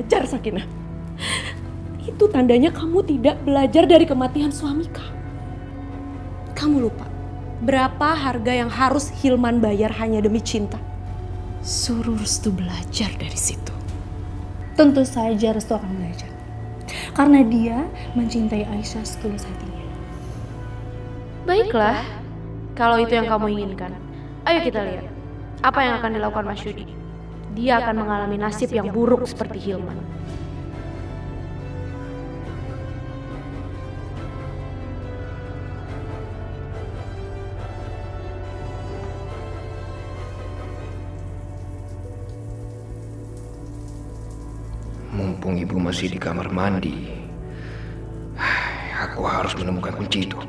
belajar, Sakinah. Itu tandanya kamu tidak belajar dari kematian suami kamu. Kamu lupa berapa harga yang harus Hilman bayar hanya demi cinta? Suruh Restu belajar dari situ. Tentu saja Restu akan belajar. Karena dia mencintai Aisyah setulus hatinya. Baiklah, kalau itu yang kamu inginkan. Ayo kita lihat, apa yang akan dilakukan Mas Yudi. Dia akan mengalami nasib yang buruk seperti Hilman. Mumpung ibu masih di kamar mandi, aku harus menemukan kunci itu.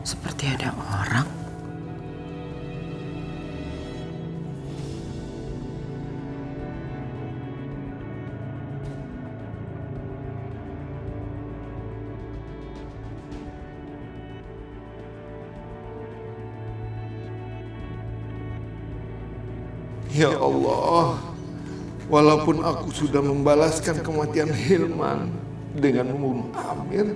Seperti ada orang. Ya Allah, walaupun aku sudah membalaskan kematian Hilman dengan membunuh Amir,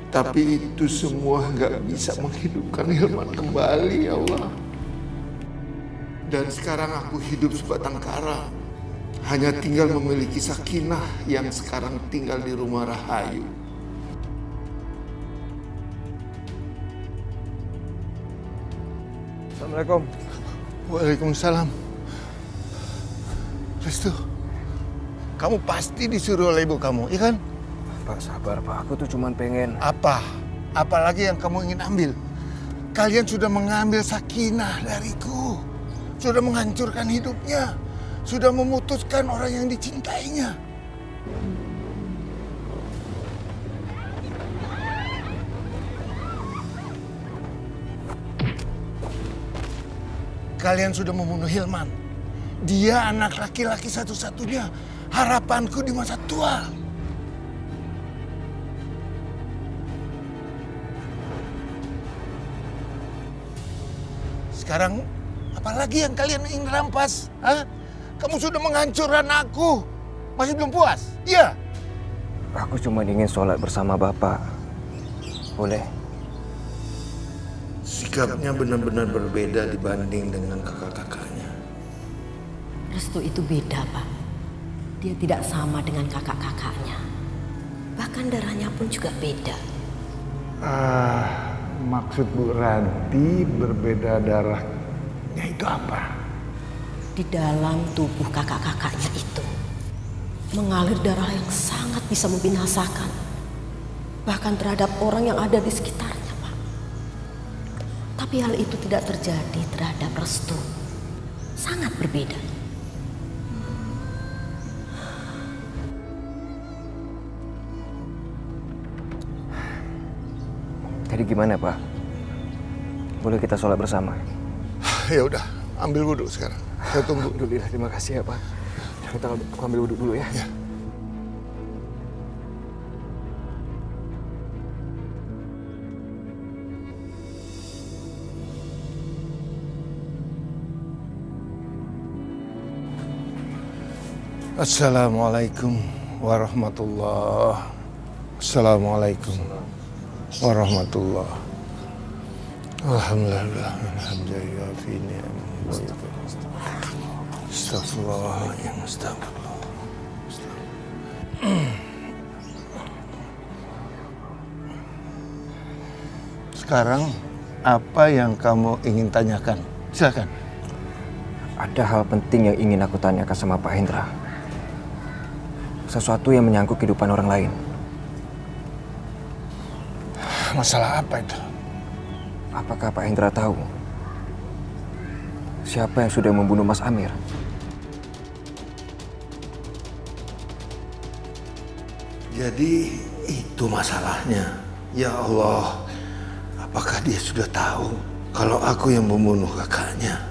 tapi itu semua nggak bisa menghidupkan Hilman kembali, ya Allah. Dan sekarang aku hidup sebatang kara, hanya tinggal memiliki Sakinah yang sekarang tinggal di rumah Rahayu. Assalamualaikum. Waalaikumsalam. Restu, kamu pasti disuruh oleh ibu kamu, iya kan? Pak, sabar Pak. Aku tuh cuman pengen... Apa? Apalagi yang kamu ingin ambil? Kalian sudah mengambil Sakinah dariku. Sudah menghancurkan hidupnya. Sudah memutuskan orang yang dicintainya. Kalian sudah membunuh Hilman. Dia anak laki-laki satu-satunya. Harapanku di masa tua. Sekarang, apalagi yang kalian ingin rampas? Hah? Kamu sudah menghancurkan aku. Masih belum puas? Iya. Aku cuma ingin sholat bersama Bapak. Boleh? Sikapnya benar-benar berbeda dibanding dengan kakak-kakaknya. Restu itu beda, Pak. Dia tidak sama dengan kakak-kakaknya. Bahkan darahnya pun juga beda. Maksud Bu Ranti berbeda darahnya itu apa? Di dalam tubuh kakak-kakaknya itu mengalir darah yang sangat bisa membinasakan. Bahkan terhadap orang yang ada di sekitarnya, Pak. Tapi hal itu tidak terjadi terhadap Restu. Sangat berbeda. Jadi gimana Pak? Boleh kita sholat bersama? Ya udah, ambil wudhu sekarang. Saya tunggu. Alhamdulillah, terima kasih ya Pak. Kita ambil wudhu dulu ya. Ya. Assalamualaikum warahmatullah. Assalamualaikum warahmatullah. Alhamdulillah. Alhamdulillah. Astagfirullah. Astagfirullah. Sekarang apa yang kamu ingin tanyakan? Silakan. Ada hal penting yang ingin aku tanyakan sama Pak Hendra. Sesuatu yang menyangkut kehidupan orang lain. Masalah apa itu? Apakah Pak Hendra tahu siapa yang sudah membunuh Mas Amir? Jadi itu masalahnya. Ya Allah, apakah dia sudah tahu kalau aku yang membunuh kakaknya?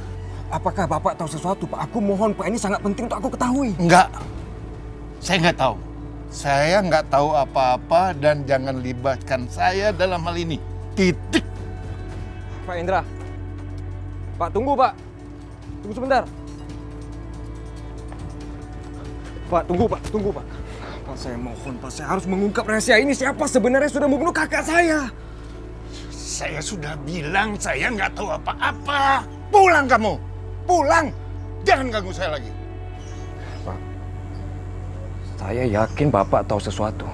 Apakah Bapak tahu sesuatu, Pak? Aku mohon, Pak. Ini sangat penting untuk aku ketahui. Enggak, saya nggak tahu. Saya nggak tahu apa-apa dan jangan libatkan saya dalam hal ini. Titik. Pak Hendra. Pak, tunggu, Pak. Tunggu sebentar. Pak, tunggu, Pak. Tunggu, Pak. Pak, saya mohon, Pak. Saya harus mengungkap rahasia ini. Siapa sebenarnya sudah membunuh kakak saya? Saya sudah bilang saya nggak tahu apa-apa. Pulang kamu. Pulang. Jangan ganggu saya lagi. Pak, saya yakin Bapak tahu sesuatu.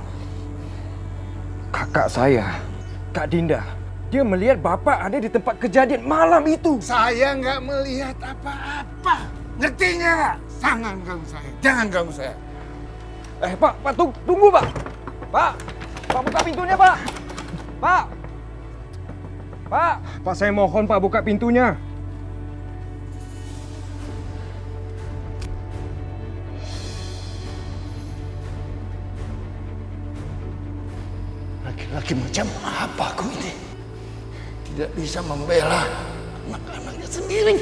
Kakak saya, Kak Dinda, dia melihat Bapak ada di tempat kejadian malam itu. Saya nggak melihat apa-apa. Ngertinya nggak? Jangan ganggu saya. Jangan ganggu saya. Pak, tunggu, Pak. Pak, buka pintunya, Pak. Pak, saya mohon, Pak, buka pintunya. Laki-laki macam apa aku ini? Tidak bisa membela anak-anaknya sendiri.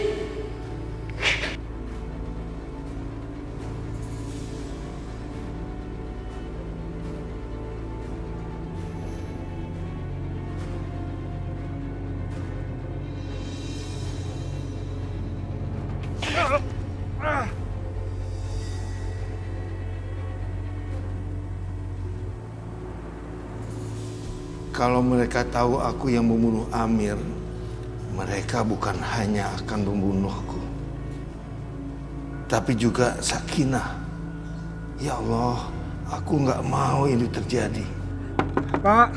Kalau mereka tahu aku yang membunuh Amir, mereka bukan hanya akan membunuhku, tapi juga Sakinah. Ya Allah, aku nggak mau ini terjadi. Pak,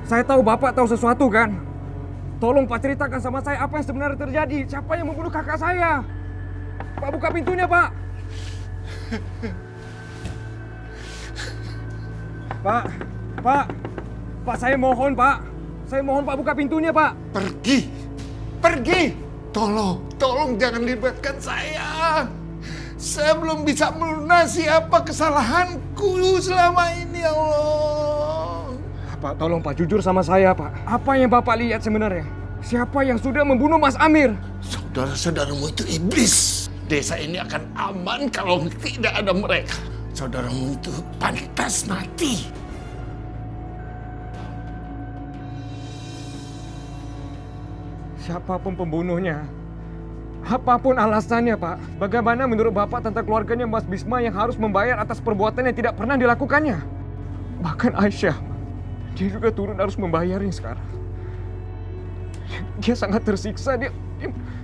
saya tahu Bapak tahu sesuatu kan? Tolong Pak ceritakan sama saya apa yang sebenarnya terjadi. Siapa yang membunuh kakak saya? Pak, buka pintunya, Pak. Pak, saya mohon, Pak. Saya mohon, Pak, buka pintunya, Pak. Pergi. Tolong jangan libatkan saya. Saya belum bisa melunasi apa kesalahanku selama ini, ya Allah. Pak, tolong, Pak, jujur sama saya, Pak. Apa yang Bapak lihat sebenarnya? Siapa yang sudah membunuh Mas Amir? Saudara-saudaramu itu iblis. Desa ini akan aman kalau tidak ada mereka. Saudaramu itu pantas mati. Siapapun pembunuhnya, apapun alasannya, Pak, bagaimana menurut Bapak tentang keluarganya Mas Bisma yang harus membayar atas perbuatan yang tidak pernah dilakukannya? Bahkan Aisyah, dia juga turun harus membayarnya sekarang. Dia sangat tersiksa, dia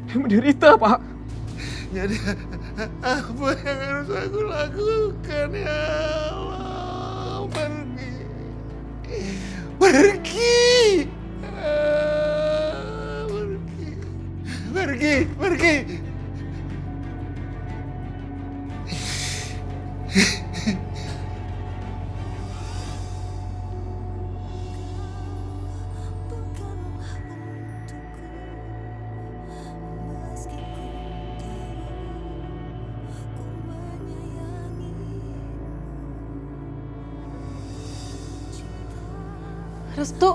menderita, Pak. Jadi apa yang harus aku lakukan, ya Allah? Pergi. Restu.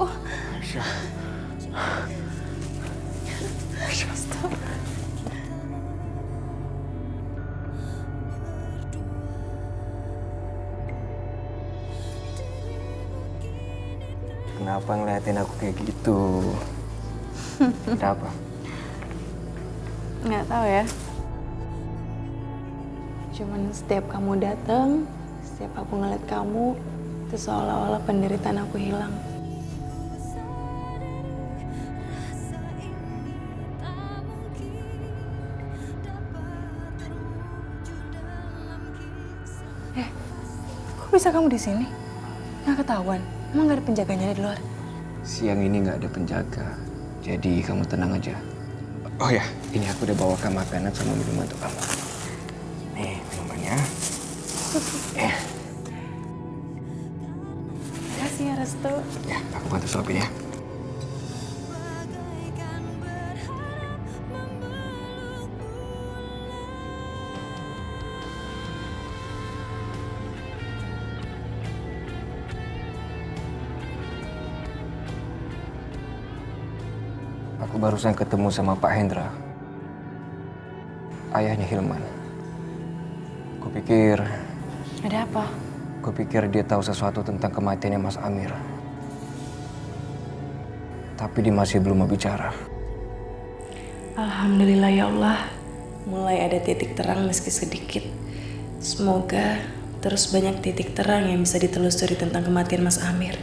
Kenapa ngeliatin aku kayak gitu? Ada apa? Nggak tahu ya. Cuman setiap kamu datang, setiap aku ngeliat kamu, itu seolah-olah penderitaan aku hilang. Kok bisa kamu di sini? Nggak ketahuan? Emang nggak ada penjaganya di luar? Siang ini nggak ada penjaga, jadi kamu tenang aja. Oh ya, ini aku udah bawakan makanan sama minuman untuk kamu. Nih, minumannya. Makasih ya, Restu. Ya, aku bantu suapin ya. Aku barusan ketemu sama Pak Hendra, ayahnya Hilman. Kupikir Ada apa? dia tahu sesuatu tentang kematiannya Mas Amir. Tapi dia masih belum mau bicara. Alhamdulillah ya Allah. Mulai ada titik terang meski sedikit. Semoga terus banyak titik terang yang bisa ditelusuri tentang kematian Mas Amir.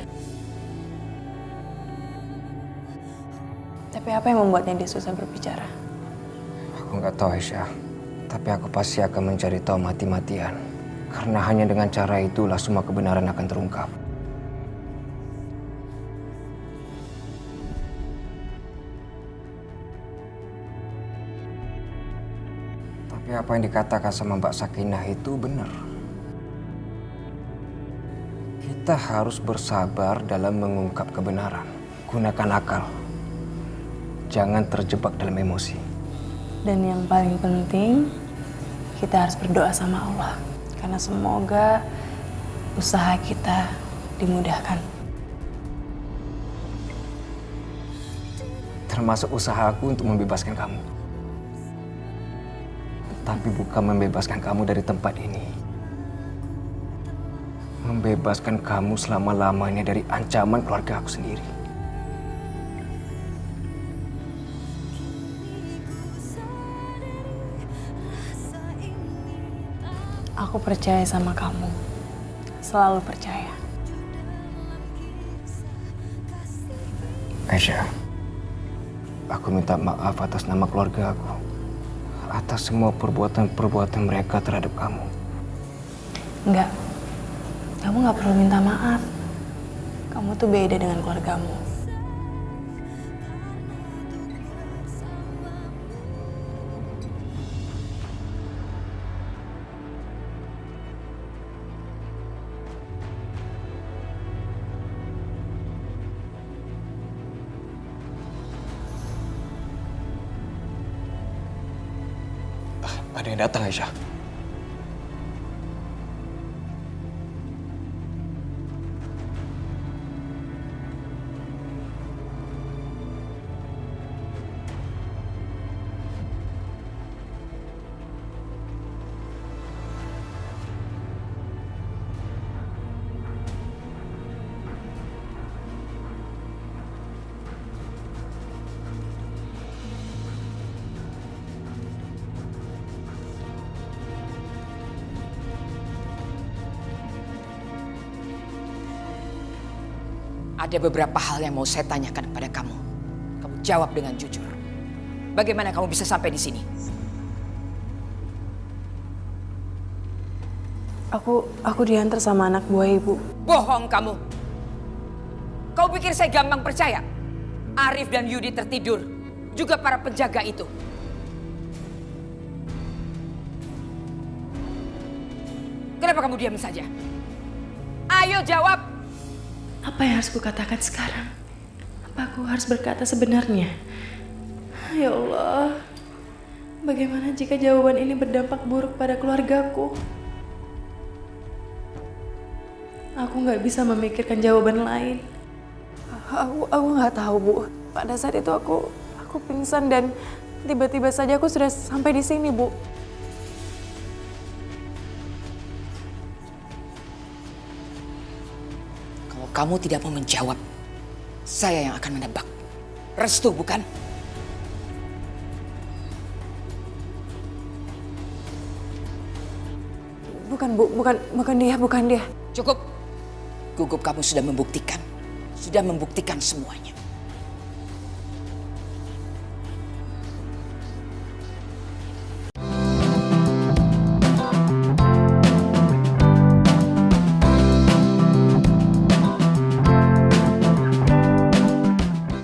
Tapi apa yang membuatnya dia susah berbicara? Aku nggak tahu Aisyah, tapi aku pasti akan mencari tahu mati-matian. Karena hanya dengan cara itulah semua kebenaran akan terungkap. Tapi apa yang dikatakan sama Mbak Sakinah itu benar. Kita harus bersabar dalam mengungkap kebenaran. Gunakan akal. Jangan terjebak dalam emosi. Dan yang paling penting, kita harus berdoa sama Allah. Karena semoga usaha kita dimudahkan. Termasuk usahaku untuk membebaskan kamu. Tapi bukan membebaskan kamu dari tempat ini. Membebaskan kamu selama-lamanya dari ancaman keluarga aku sendiri. Aku percaya sama kamu. Selalu percaya. Aisyah, aku minta maaf atas nama keluarga aku. Atas semua perbuatan-perbuatan mereka terhadap kamu. Enggak. Kamu nggak perlu minta maaf. Kamu tuh beda dengan keluargamu. Ada yang datang, Aisyah. Ada beberapa hal yang mau saya tanyakan kepada kamu. Kamu jawab dengan jujur. Bagaimana kamu bisa sampai di sini? Aku diantar sama anak buah ibu. Bohong kamu. Kau pikir saya gampang percaya? Arif dan Yudi tertidur. Juga para penjaga itu. Kenapa kamu diam saja? Ayo jawab. Apa yang harus kukatakan sekarang? Apa aku harus berkata sebenarnya? Ya Allah, bagaimana jika jawaban ini berdampak buruk pada keluargaku? Aku nggak bisa memikirkan jawaban lain. Aku nggak tahu, Bu. Pada saat itu aku pingsan dan tiba-tiba saja aku sudah sampai di sini, Bu. Kamu tidak mau menjawab, saya yang akan menebak. Restu bukan? Bukan Bu, bukan dia. Cukup. Gugup kamu sudah membuktikan semuanya.